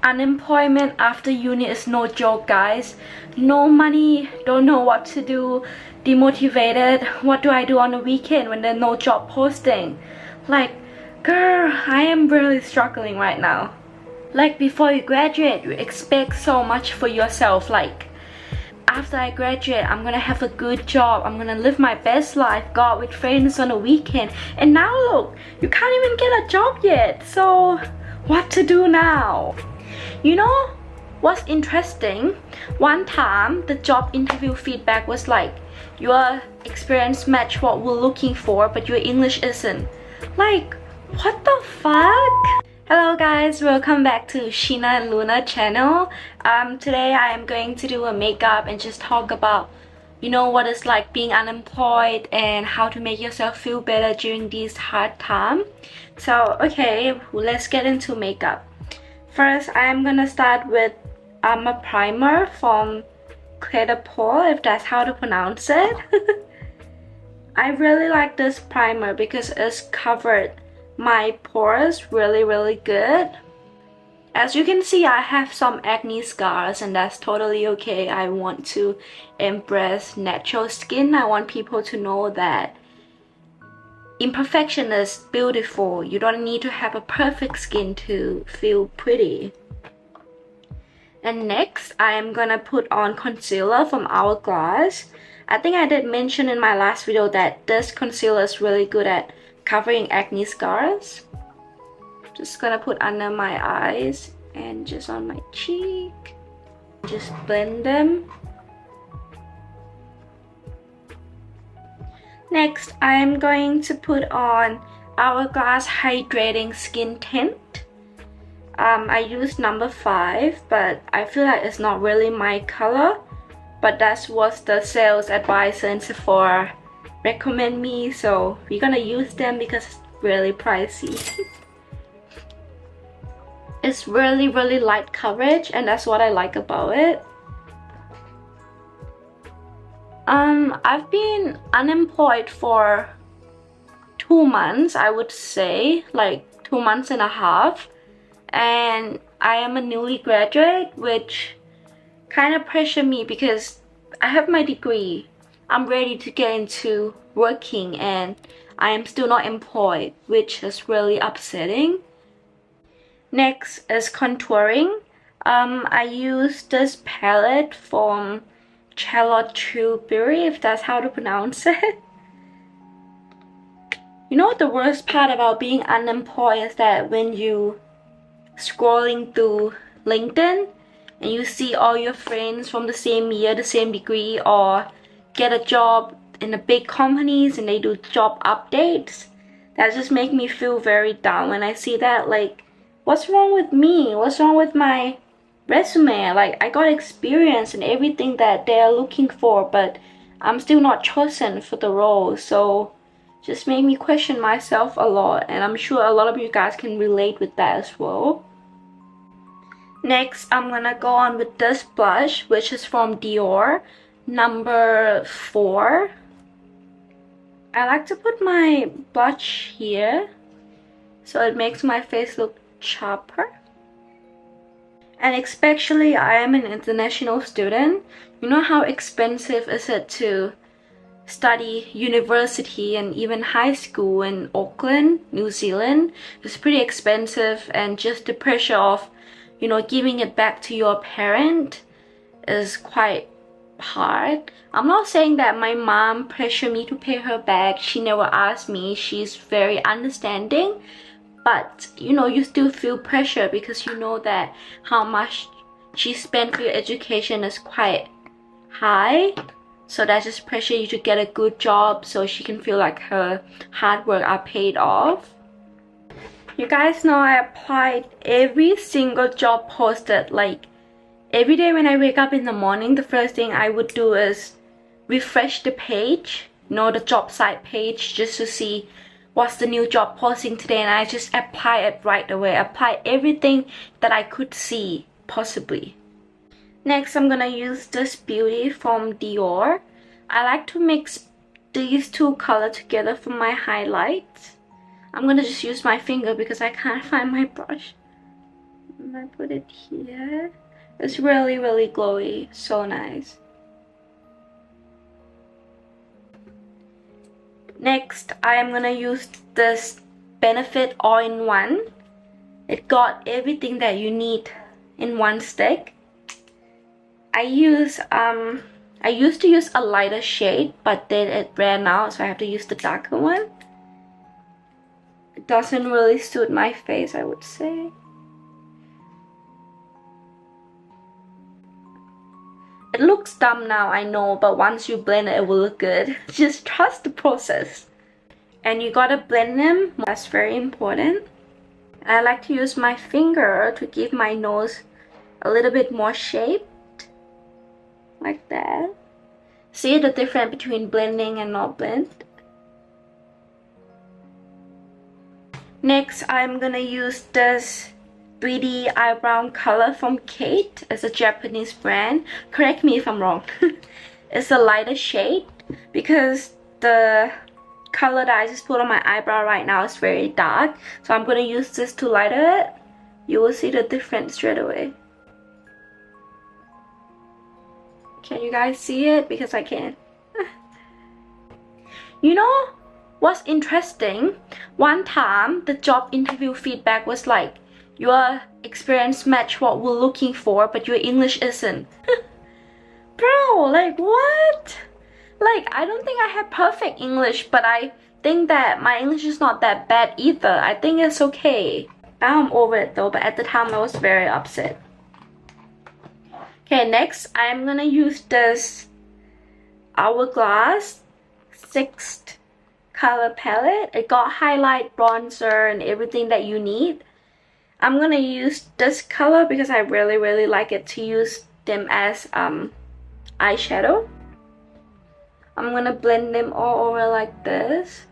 Unemployment after uni is no joke, guys. No money, don't know what to do, demotivated. What do I do on the weekend when there's no job posting? Like, girl, I am really struggling right now. Like, before you graduate, you expect so much for yourself. Like, after I graduate, I'm gonna have a good job, I'm gonna live my best life, go out with friends on the weekend. And now look, you can't even get a job yet. So what to do now? You know what's interesting? One time the job interview feedback was like, your experience match what we're looking for, but your English isn't. Like, what the fuck? Hello guys, welcome back to Sheena&Luna channel. Today I am going to do a makeup and just talk about, you know, what it's like being unemployed and how to make yourself feel better during these hard times. So okay, let's get into makeup. First, I am gonna start with a primer from Grwm, if that's how to pronounce it. I really like this primer because it's covered my pores really good. As you can see, I have some acne scars and that's totally okay. I want to embrace natural skin. I want people to know that imperfection is beautiful. You don't need to have a perfect skin to feel pretty. And next, I am gonna put on concealer from Hourglass. I think I did mention in my last video that this concealer is really good at covering acne scars. Just gonna put under my eyes and just on my cheek. Just blend them. Next, I am going to put on Hourglass Hydrating Skin Tint. I used number 5, but I feel like it's not really my color. But that's what the sales advisor in Sephora recommend me, so we're gonna use them because it's really pricey. It's really light coverage and that's what I like about it. I've been unemployed for 2 months, I would say, like 2 months and a half, and I am a newly graduate, which kind of pressure me because I have my degree. I'm ready to get into working and I am still not employed, which is really upsetting. Next is contouring. I use this palette from Charlotte Tilbury, if that's how to pronounce it. You know what the worst part about being unemployed is that when you scrolling through LinkedIn and you see all your friends from the same year, the same degree, or get a job in the big companies and they do job updates, that just make me feel very down when I see that. Like, what's wrong with me? What's wrong with my resume? Like, I got experience and everything that they're looking for, but I'm still not chosen for the role. So just made me question myself a lot, and I'm sure a lot of you guys can relate with that as well. Next, I'm gonna go on with this blush, which is from Dior, number 4. I like to put my blush here so it makes my face look sharper. And especially I am an international student. You know how expensive is it to study university and even high school in Auckland, New Zealand? It's pretty expensive, and just the pressure of, you know, giving it back to your parent is quite hard. I'm not saying that my mom pressured me to pay her back. She never asked me. She's very understanding. But, you know, you still feel pressure because you know that how much she spent for your education is quite high. So that just pressure you to get a good job so she can feel like her hard work are paid off. You guys know I applied every single job posted. Like, every day when I wake up in the morning, the first thing I would do is refresh the page, you know, the job site page, just to see what's the new job posting today, and I just apply it right away. Apply everything that I could see possibly. Next, I'm gonna use this beauty from Dior. I like to mix these two colors together for my highlights. I'm gonna just use my finger because I can't find my brush. And I put it here. It's really glowy, so nice. Next, I am gonna use this Benefit All-in-One. It got everything that you need in one stick. I used to use a lighter shade, but then it ran out, so I have to use the darker one. It doesn't really suit my face, I would say. It looks dumb now, I know, but once you blend it, it will look good. Just trust the process. And you gotta blend them, that's very important. I like to use my finger to give my nose a little bit more shape. Like that. See the difference between blending and not blend? Next, I'm gonna use this 3D eyebrow color from Kate. It's a Japanese brand. Correct me if I'm wrong. It's a lighter shade because the color that I just put on my eyebrow right now is very dark. So I'm gonna use this to lighten it. You will see the difference straight away. Can you guys see it? Because I can't. You know what's interesting? One time the job interview feedback was like, your experience match what we're looking for, but your English isn't. Bro, like what? Like, I don't think I have perfect English, but I think that my English is not that bad either. I think it's okay. Now I'm over it though, but at the time I was very upset. Okay, next I'm gonna use this Hourglass 6th color palette. It got highlight, bronzer, and everything that you need. I'm gonna use this color because I really like it to use them as eyeshadow. I'm gonna blend them all over like this.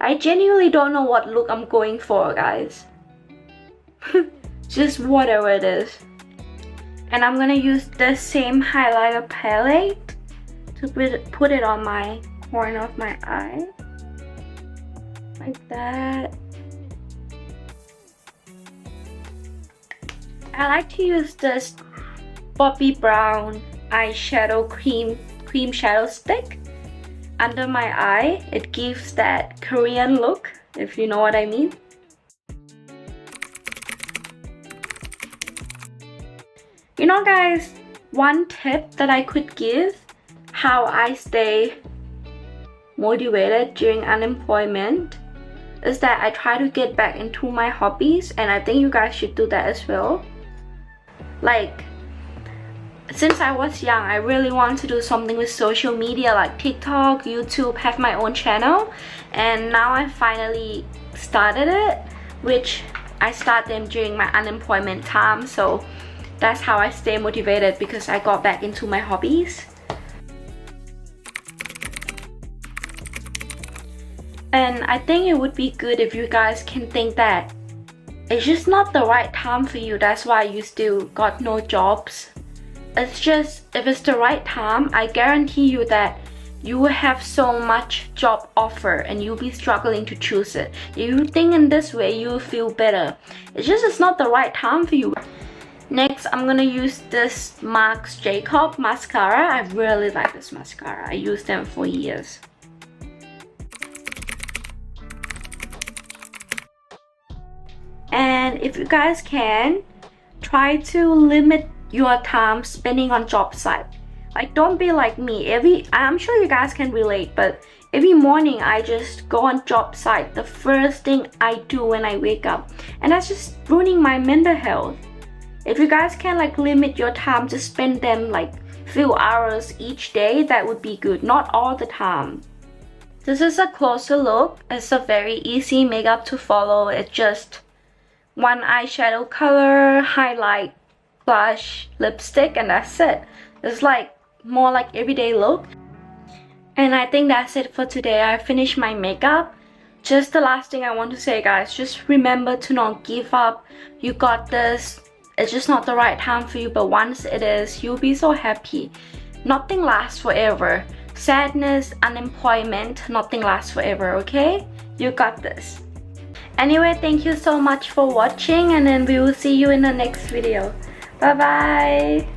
I genuinely don't know what look I'm going for, guys. Just whatever it is. And I'm gonna use the same highlighter palette to put it on my corner of my eye. Like that. I like to use this Bobbi Brown eyeshadow cream shadow stick under my eye. It gives that Korean look, if you know what I mean. You know guys, one tip that I could give how I stay motivated during unemployment is that I try to get back into my hobbies, and I think you guys should do that as well. Like, since I was young, I really want to do something with social media like TikTok, YouTube, have my own channel, and now I finally started it, which I started them during my unemployment time, so that's how I stay motivated, because I got back into my hobbies. And I think it would be good if you guys can think that it's just not the right time for you, that's why you still got no jobs. It's just, if it's the right time, I guarantee you that you will have so much job offer and you'll be struggling to choose it. If you think in this way, you'll feel better. It's not the right time for you. Next, I'm gonna use this Marc Jacobs mascara. I really like this mascara. I used them for years. And if you guys can, try to limit your time spending on job site. Like, don't be like me. I'm sure you guys can relate, but every morning I just go on job site, the first thing I do when I wake up, and that's just ruining my mental health. If you guys can like limit your time to spend them like few hours each day, that would be good, not all the time. This is a closer look. It's a very easy makeup to follow. It's just one eyeshadow color, highlight, blush, lipstick, and that's it. It's like more like everyday look. And I think that's it for today. I finished my makeup. Just the last thing I want to say, guys, just remember to not give up. You got this. It's just not the right time for you, but once it is, you'll be so happy. Nothing lasts forever. Sadness, unemployment, nothing lasts forever, okay? You got this. Anyway, thank you so much for watching, and then we will see you in the next video. Bye bye.